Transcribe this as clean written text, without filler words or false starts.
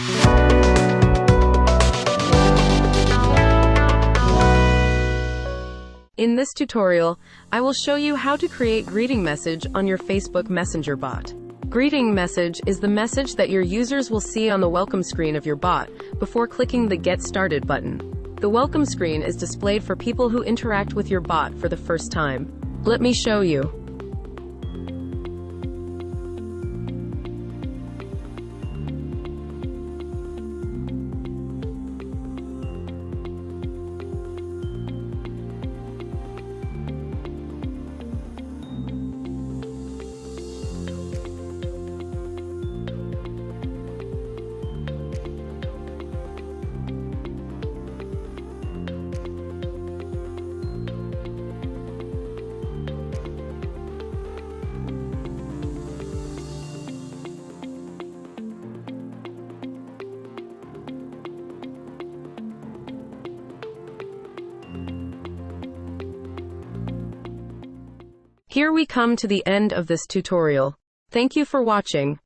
In this tutorial, I will show you how to create greeting message on your Facebook Messenger bot. Greeting message is the message that your users will see on the welcome screen of your bot before clicking the Get Started button. The welcome screen is displayed for people who interact with your bot for the first time. Let me show you. Here we come to the end of this tutorial. Thank you for watching.